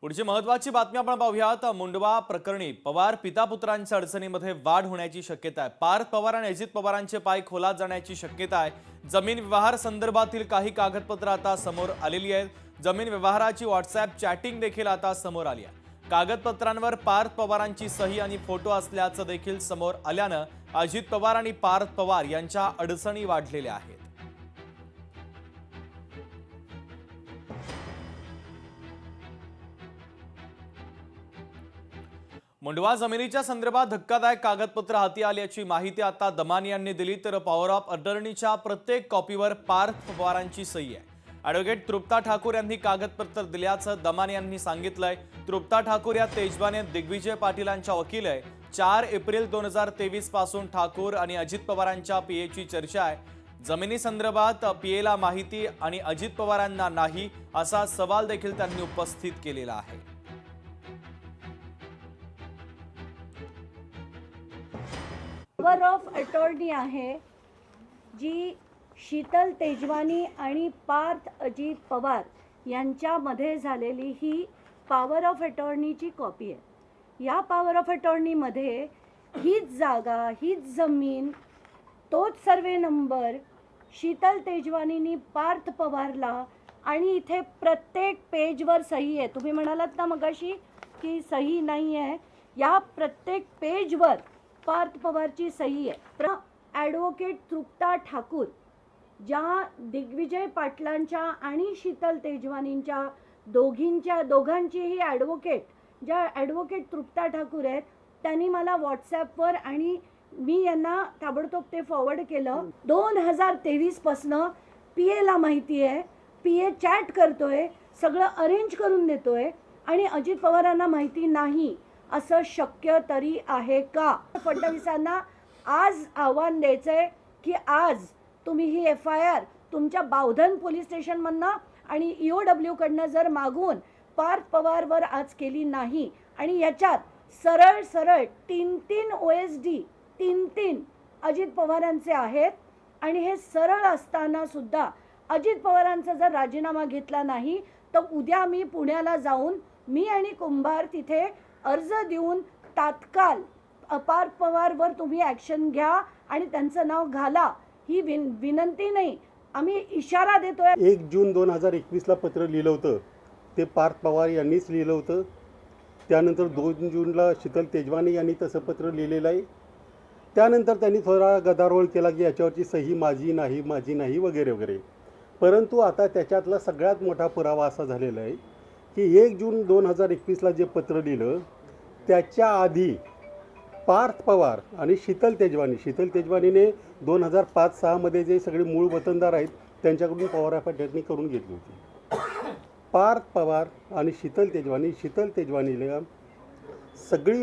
पुढची महत्त्वाची बातमी आपण पाहूयात। मुंडवा प्रकरणी पवार पिता पुत्रांच्या अडचणीमध्ये वाढ होण्याची शक्यता आहे। पार्थ पवार आणि अजित पवारांचे पाय खोलात जाण्याची शक्यता आहे। जमीन व्यवहार संदर्भातील काही कागदपत्र आता समोर आलेली आहेत। जमीन व्यवहाराची व्हॉट्सअप चॅटिंग देखील आता समोर आली आहे। कागदपत्रांवर पार्थ पवारांची सही आणि फोटो असल्याचं देखील समोर आल्यानं अजित पवार आणि पार्थ पवार यांच्या अडचणी वाढलेल्या आहेत। मुंडवा जमिनीच्या संदर्भात धक्कादायक कागदपत्र हाती आल्याची माहिती आता दमानी यांनी दिली। तर पॉवर ऑफ अटर्नीच्या प्रत्येक कॉपीवर पार्थ पवारांची सही आहे। ॲडव्होकेट तृप्ता ठाकूर यांनी कागदपत्र दिल्याचं दमानी यांनी सांगितलंय। तृप्ता ठाकूर या तेजवाने दिग्विजय पाटीलांच्या वकील आहे। 4 एप्रिल 2023 पासून ठाकूर आणि अजित पवारांच्या पीएची चर्चा आहे। जमिनी संदर्भात पीएला माहिती आणि अजित पवारांना नाही असा सवाल देखील त्यांनी उपस्थित केलेला आहे। पॉवर ऑफ अटॉर्नी आहे जी शीतल तेजवानी आणि पार्थ अजित पवार यांच्यामध्ये झालेली ही पॉवर ऑफ अटॉर्नीची कॉपी आहे। या पॉवर ऑफ अटॉर्नीमध्ये हीच जागा, हीच जमीन, तोच सर्वे नंबर शीतल तेजवानीनी पार्थ पवारला आणि इथे प्रत्येक पेजवर सही आहे। तुम्ही म्हणालात ना मगाशी की सही नाही आहे, या प्रत्येक पेजवर पार्थ पवारची सही आहे। ॲडव्होकेट तृप्ता ठाकूर ज्या दिग्विजय पाटलांच्या आणि शीतल तेजवानींच्या दोघांचीही ॲडव्होकेट ज्या ॲडव्होकेट तृप्ता ठाकूर आहेत, त्यांनी मला व्हॉट्सॲपवर आणि मी यांना ताबडतोब ते फॉरवर्ड केलं। 2023 पासनं पीएला माहिती आहे, पीए चॅट करतोय, सगळं अरेंज करून देतोय आणि अजित पवारांना माहिती नाही असं शक्य तरी आहे का? फडणवीसांना आज आव्हान द्यायचंय की आज तुम्ही ही FIR तुमच्या बावधन पोलीस स्टेशनमधनं आणि EOW कडनं जर मागून पार्थ पवारवर आज केली नाही आणि याच्यात सरळ सरळ 3 OSD 3 अजित पवारांचे आहेत आणि हे सरळ असताना सुद्धा अजित पवारांचा जर राजीनामा घेतला नाही तर उद्या मी पुण्याला जाऊन मी आणि कुंभार तिथे अर्ज देऊन तात्काळ पार्थ पवारवर तुम्ही ॲक्शन घ्या आणि त्यांचं नाव घाला, ही विनंती नाही, आम्ही इशारा देतोय। 1 जून 2021 ला पत्र लिहिलं होतं, ते पार्थ पवार यांनीच लिहिलं होतं। त्यानंतर 2 जूनला शीतल तेजवानी यांनी तसं पत्र लिहिलेलं आहे। त्यानंतर त्यांनी थोडा गदारोळ केला की याच्यावरची सही माझी नाही वगैरे वगैरे। परंतु आता त्याच्यातला सगळ्यात मोठा पुरावा असा झालेला आहे की 1 जून 2021 ला जे पत्र लिहिलं त्याच्या आधी पार्थ पवार आणि शीतल तेजवानीने 2005-06 मध्ये जे सगळे मूळ वतनदार आहेत त्यांच्याकडून पॉवर ऑफ अटर्नी करून घेतली होती। पार्थ पवार आणि शीतल तेजवानीला सगळी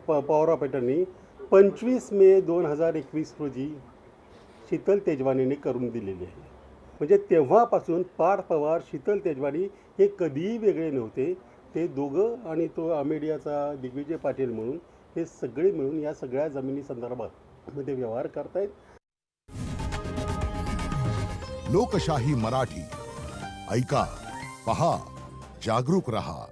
पॉवर ऑफ अटर्नी 25 मे 2021 रोजी शीतल तेजवानीने करून दिलेली आहे। म्हणजे तेव्हापासून पार्थ पवार शीतल तेजवानी हे कधीही वेगळे नव्हते। ते दोघं आणि तो मीडियाचा दिग्विजय पाटील म्हणून हे सगळे मिळून या सगळ्या जमिनी संदर्भात मध्ये व्यवहार करतायत। लोकशाही मराठी ऐका, पहा, जागरूक रहा।